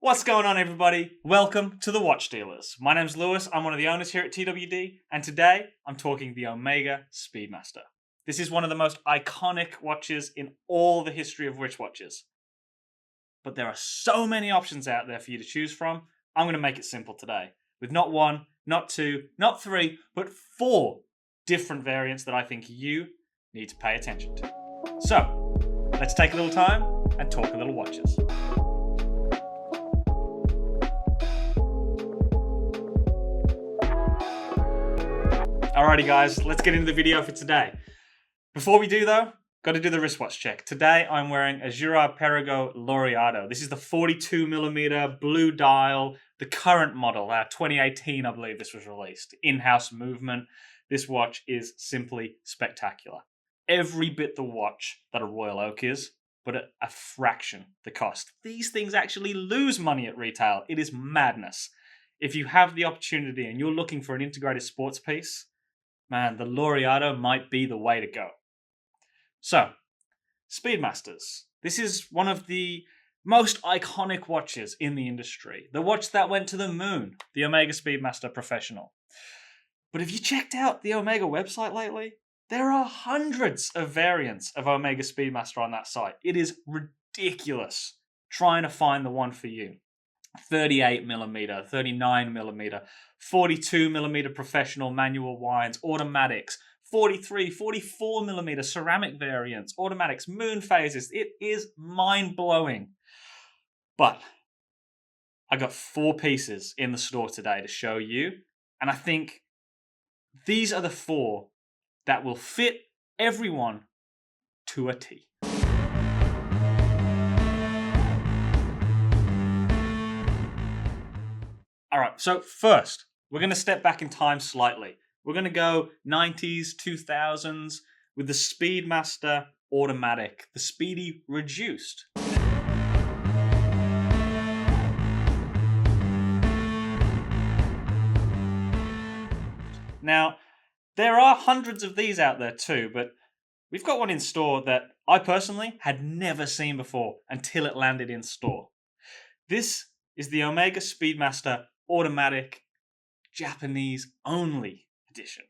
What's going on, everybody? Welcome to the Watch Dealers. My name's Lewis, I'm one of the owners here at TWD, and today I'm talking the Omega Speedmaster. This is one of the most iconic watches in all the history of wristwatches. But there are so many options out there for you to choose from, I'm going to make it simple today, with not one, not two, not three, but 4 different variants that I think you need to pay attention to. So, let's take a little time and talk a little watches. Alrighty guys, let's get into the video for today. Before we do though, got to do the wristwatch check. Today I'm wearing a Girard-Perregaux Laureato. This is the 42mm blue dial, the current model, 2018 I believe this was released. In-house movement. This watch is simply spectacular. Every bit the watch that a Royal Oak is, but at a fraction the cost. These things actually lose money at retail. It is madness. If you have the opportunity and you're looking for an integrated sports piece, man, the Laureato might be the way to go. So, Speedmasters. This is one of the most iconic watches in the industry. The watch that went to the moon, the Omega Speedmaster Professional. But have you checked out the Omega website lately? There are hundreds of variants of Omega Speedmaster on that site. It is ridiculous trying to find the one for you. 38mm, 39mm, 42mm professional manual winds, automatics, 43, 44mm ceramic variants, automatics, moon phases. It is mind-blowing. But I got 4 pieces in the store today to show you, and I think these are the 4 that will fit everyone to a T. Alright, so first, we're going to step back in time slightly. We're going to go 90s, 2000s with the Speedmaster Automatic, the Speedy Reduced. Now, there are hundreds of these out there too, but we've got one in store that I personally had never seen before until it landed in store. This is the Omega Speedmaster Automatic Japanese only edition.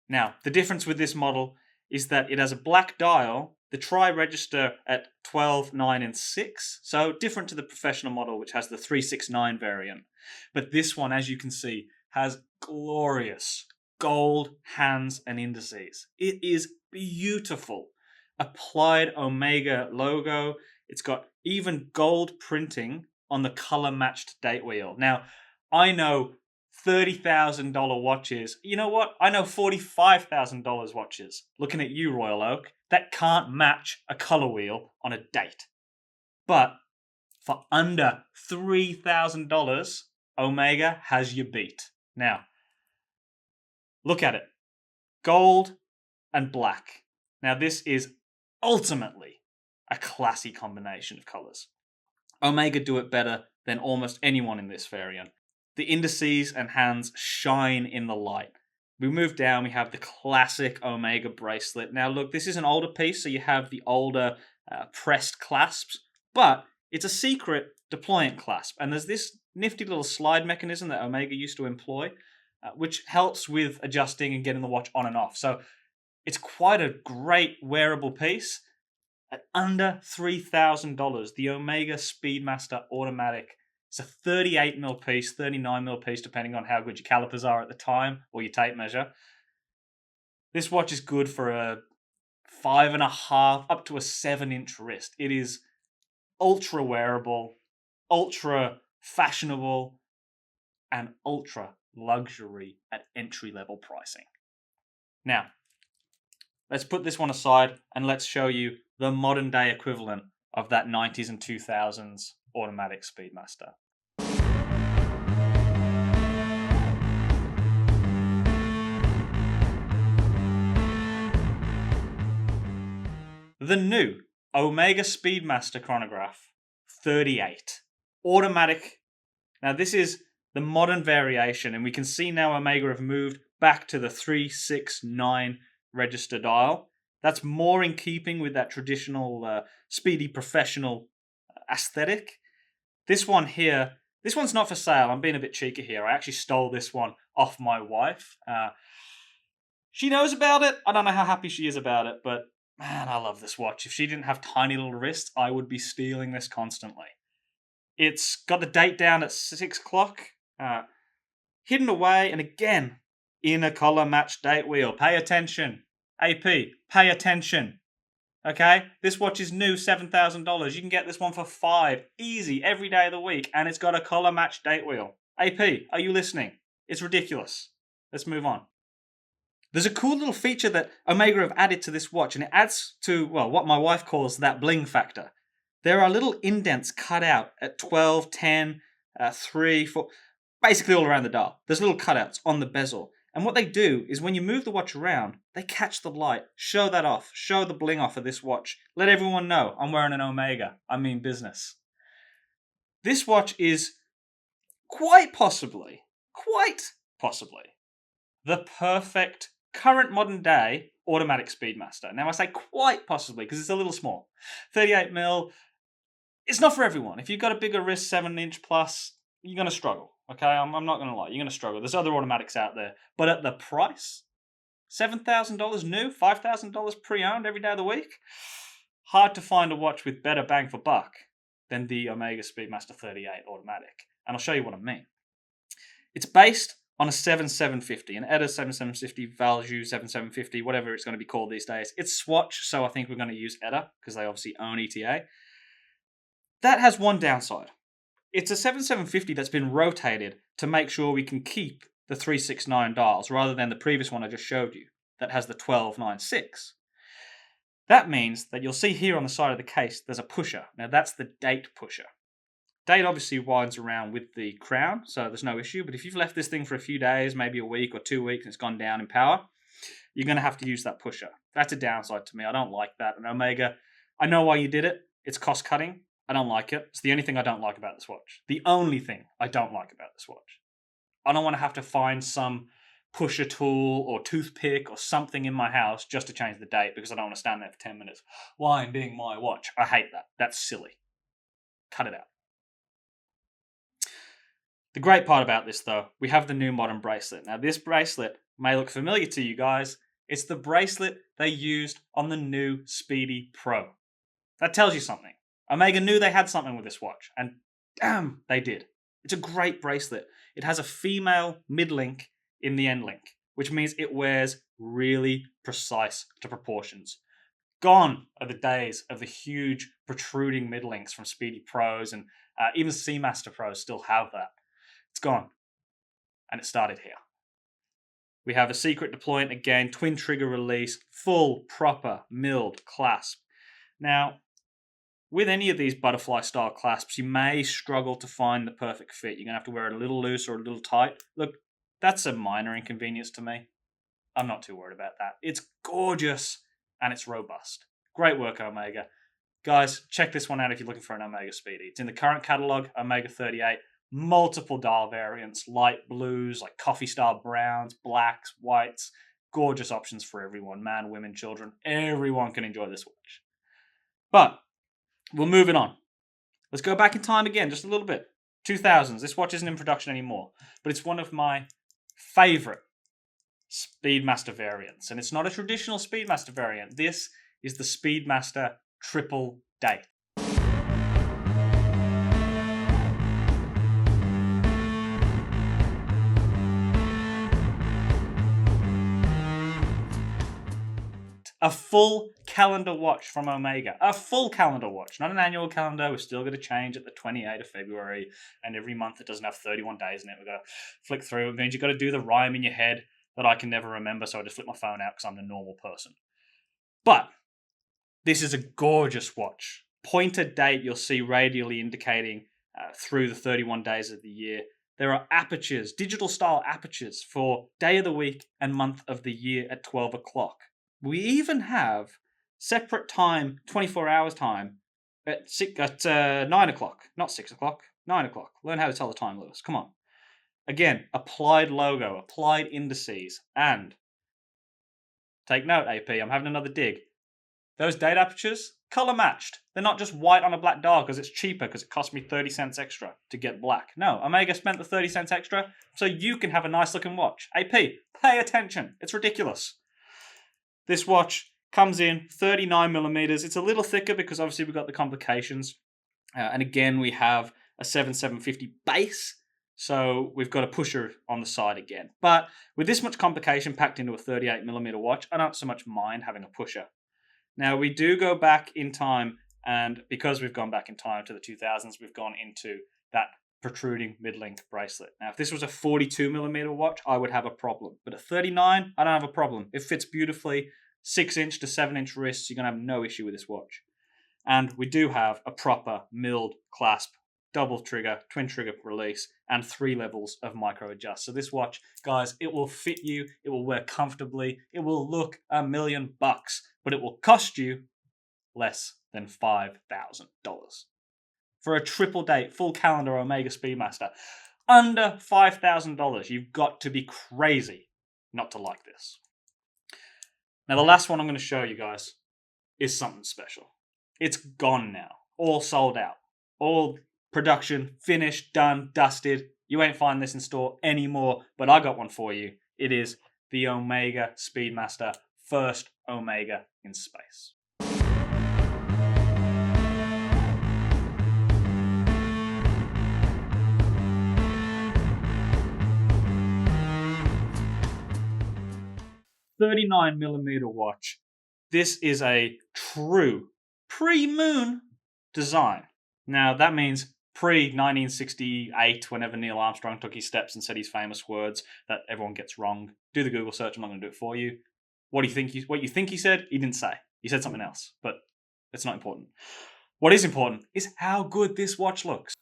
Now, the difference with this model is that it has a black dial, the tri-register at 12, 9, and 6, so different to the professional model, which has the 369 variant. But this one, as you can see, has glorious gold hands and indices. It is beautiful. Applied Omega logo. It's got even gold printing on the color-matched date wheel. Now, I know $30,000 watches. You know what? I know $45,000 watches, looking at you, Royal Oak, that can't match a color wheel on a date. But for under $3,000, Omega has you beat. Now, look at it. Gold and black. Now, this is ultimately a classy combination of colors. Omega do it better than almost anyone in this variant. The indices and hands shine in the light. We move down, we have the classic Omega bracelet. Now look, this is an older piece, so you have the older pressed clasps, but it's a secret deployant clasp. And there's this nifty little slide mechanism that Omega used to employ, which helps with adjusting and getting the watch on and off. So it's quite a great wearable piece. At under $3,000, the Omega Speedmaster Automatic. It's a 38mm piece, 39mm piece, depending on how good your calipers are at the time, or your tape measure. This watch is good for a 5.5 up to a 7-inch wrist. It is ultra wearable, ultra fashionable, and ultra luxury at entry-level pricing. Now, let's put this one aside and let's show you the modern day equivalent of that 90s and 2000s automatic Speedmaster. The new Omega Speedmaster Chronograph 38. Automatic. Now this is the modern variation, and we can see now Omega have moved back to the 369 register dial. That's more in keeping with that traditional speedy professional aesthetic. This one here, this one's not for sale. I'm being a bit cheeky here. I actually stole this one off my wife. She knows about it. I don't know how happy she is about it, but man, I love this watch. If she didn't have tiny little wrists, I would be stealing this constantly. It's got the date down at 6 o'clock, hidden away, and again, in a collar match date wheel. Pay attention. AP, pay attention. Okay? This watch is new, $7,000. You can get this one for $5,000, easy, every day of the week, and it's got a collar match date wheel. AP, are you listening? It's ridiculous. Let's move on. There's a cool little feature that Omega have added to this watch, and it adds to, well, what my wife calls that bling factor. There are little indents cut out at 12, 10, 3, 4, basically all around the dial. There's little cutouts on the bezel. And what they do is when you move the watch around, they catch the light, show that off, show the bling off of this watch. Let everyone know I'm wearing an Omega. I mean business. This watch is quite possibly, the perfect current modern day automatic Speedmaster. Now I say quite possibly because it's a little small. 38mm, it's not for everyone. If you've got a bigger wrist, 7-inch plus, you're going to struggle. Okay, I'm not going to lie. You're going to struggle. There's other automatics out there. But at the price, $7,000 new, $5,000 pre-owned every day of the week, hard to find a watch with better bang for buck than the Omega Speedmaster 38 automatic. And I'll show you what I mean. It's based on a 7750, an ETA 7750, Value 7750, whatever it's going to be called these days. It's Swatch, so I think we're going to use ETA because they obviously own ETA. That has one downside. It's a 7750 that's been rotated to make sure we can keep the 369 dials rather than the previous one I just showed you that has the 1296. That means that you'll see here on the side of the case there's a pusher. Now that's the date pusher. Date obviously winds around with the crown, so there's no issue, but if you've left this thing for a few days, maybe a week or 2 weeks, and it's gone down in power, you're going to have to use that pusher. That's a downside to me. I don't like that. And Omega, I know why you did it. It's cost cutting. I don't like it. It's the only thing I don't like about this watch. The only thing I don't like about this watch. I don't want to have to find some pusher tool or toothpick or something in my house just to change the date because I don't want to stand there for 10 minutes. Why? I'm being my watch. I hate that. That's silly. Cut it out. The great part about this, though, we have the new modern bracelet. Now, this bracelet may look familiar to you guys. It's the bracelet they used on the new Speedy Pro. That tells you something. Omega knew they had something with this watch, and damn, they did. It's a great bracelet. It has a female mid-link in the end link, which means it wears really precise to proportions. Gone are the days of the huge protruding mid-links from Speedy Pros, and even Speedmaster Pros still have that. It's gone. And it started here. We have a secret deployment again, twin trigger release, full, proper, milled clasp. Now, with any of these butterfly style clasps, you may struggle to find the perfect fit. You're going to have to wear it a little loose or a little tight. Look, that's a minor inconvenience to me. I'm not too worried about that. It's gorgeous and it's robust. Great work, Omega. Guys, check this one out if you're looking for an Omega Speedy. It's in the current catalog, Omega 38. Multiple dial variants, light blues, like coffee style browns, blacks, whites. Gorgeous options for everyone, man, women, children. Everyone can enjoy this watch. But we're moving on. Let's go back in time again, just a little bit. 2000s. This watch isn't in production anymore, but it's one of my favorite Speedmaster variants. And it's not a traditional Speedmaster variant. This is the Speedmaster Triple Date. A full calendar watch from Omega. A full calendar watch, not an annual calendar. We're still going to change at the 28th of February, and every month it doesn't have 31 days in it. We've got to flick through. It means you've got to do the rhyme in your head that I can never remember, so I just flip my phone out because I'm the normal person. But this is a gorgeous watch. Pointer date you'll see radially indicating through the 31 days of the year. There are apertures, digital style apertures for day of the week and month of the year at 12 o'clock. We even have separate time, 24 hours time, at 9 o'clock. Not 6 o'clock, 9 o'clock. Learn how to tell the time, Lewis. Come on. Again, applied logo, applied indices, and take note, AP, I'm having another dig. Those date apertures, color matched. They're not just white on a black dial because it's cheaper because it cost me 30 cents extra to get black. No, Omega spent the 30 cents extra so you can have a nice looking watch. AP, pay attention. It's ridiculous. This watch comes in 39mm. It's a little thicker because obviously we've got the complications. And again, we have a 7750 base. So we've got a pusher on the side again. But with this much complication packed into a 38mm watch, I don't so much mind having a pusher. Now, we do go back in time, and because we've gone back in time to the 2000s, we've gone into that protruding mid-link bracelet. Now, if this was a 42mm watch, I would have a problem. But at 39, I don't have a problem. It fits beautifully. 6-inch to 7-inch wrists, you're going to have no issue with this watch. And we do have a proper milled clasp, double trigger, twin trigger release, and 3 levels of micro adjust. So this watch, guys, it will fit you, it will wear comfortably, it will look $1 million, but it will cost you less than $5,000. For a triple date, full calendar Omega Speedmaster, under $5,000. You've got to be crazy not to like this. Now, the last one I'm going to show you guys is something special. It's gone now. All sold out. All production, finished, done, dusted. You ain't finding this in store anymore, but I got one for you. It is the Omega Speedmaster, first Omega in space. $39mm watch. This is a true pre-moon design. Now, that means pre-1968, whenever Neil Armstrong took his steps and said his famous words that everyone gets wrong. Do the Google search. I'm not going to do it for you. What you think he said, he didn't say. He said something else, but it's not important. What is important is how good this watch looks.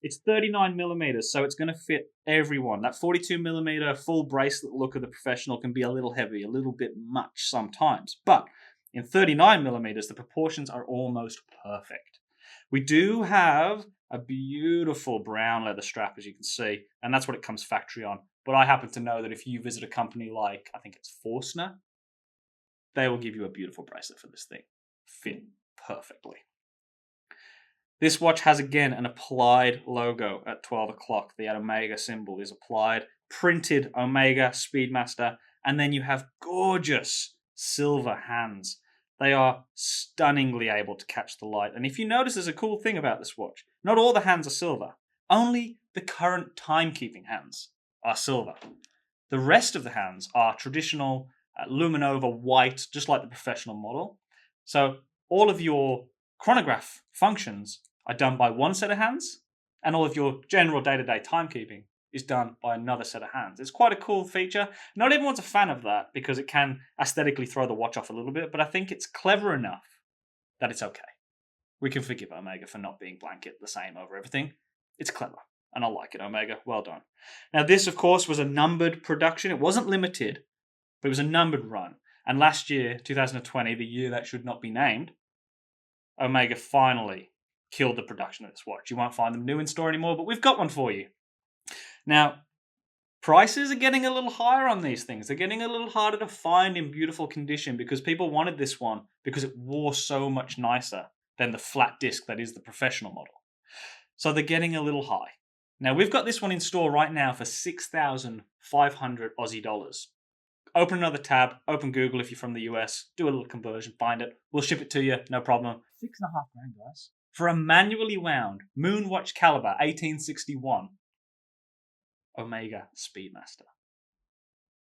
It's 39mm, so it's going to fit everyone. That 42mm full bracelet look of the professional can be a little heavy, a little bit much sometimes. But in 39mm, the proportions are almost perfect. We do have a beautiful brown leather strap, as you can see, and that's what it comes factory on. But I happen to know that if you visit a company like, I think it's Forstner, they will give you a beautiful bracelet for this thing. Fit perfectly. This watch has, again, an applied logo at 12 o'clock. The Omega symbol is applied. Printed Omega Speedmaster. And then you have gorgeous silver hands. They are stunningly able to catch the light. And if you notice, there's a cool thing about this watch. Not all the hands are silver. Only the current timekeeping hands are silver. The rest of the hands are traditional Luminova white, just like the professional model. So all of your chronograph functions are done by one set of hands, and all of your general day-to-day timekeeping is done by another set of hands. It's quite a cool feature. Not everyone's a fan of that because it can aesthetically throw the watch off a little bit, but I think it's clever enough that it's okay. We can forgive Omega for not being blanket the same over everything. It's clever, and I like it, Omega. Well done. Now, this, of course, was a numbered production. It wasn't limited, but it was a numbered run. And last year, 2020, the year that should not be named, Omega finally killed the production of this watch. You won't find them new in store anymore, but we've got one for you. Now, prices are getting a little higher on these things. They're getting a little harder to find in beautiful condition because people wanted this one because it wore so much nicer than the flat disc that is the professional model. So they're getting a little high. Now, we've got this one in store right now for 6,500 Aussie dollars. Open another tab, open Google if you're from the US, do a little conversion, find it. We'll ship it to you, no problem. $6,500, guys. For a manually wound Moonwatch caliber 1861 Omega Speedmaster.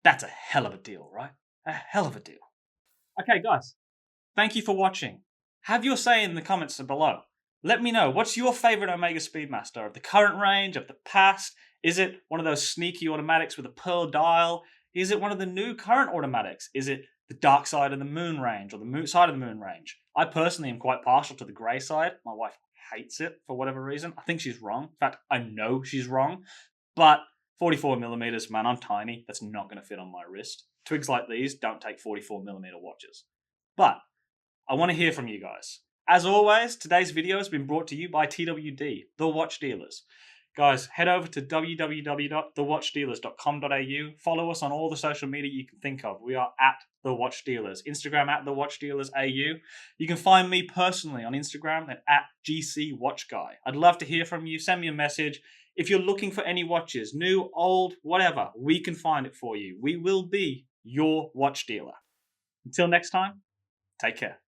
That's a hell of a deal, right? A hell of a deal. Okay, guys, thank you for watching. Have your say in the comments below. Let me know, what's your favorite Omega Speedmaster? Of the current range, of the past? Is it one of those sneaky automatics with a pearl dial? Is it one of the new current automatics? Is it the dark side of the moon range or the side of the moon range? I personally am quite partial to the grey side. My wife hates it for whatever reason. I think she's wrong. In fact, I know she's wrong. But 44mm, man, I'm tiny. That's not going to fit on my wrist. Twigs like these don't take 44mm watches. But I want to hear from you guys. As always, today's video has been brought to you by TWD, the watch dealers. Guys, head over to www.thewatchdealers.com.au. Follow us on all the social media you can think of. We are at The Watch Dealers. Instagram at The Watch Dealers AU. You can find me personally on Instagram at GC Watch Guy. I'd love to hear from you. Send me a message. If you're looking for any watches, new, old, whatever, we can find it for you. We will be your watch dealer. Until next time, take care.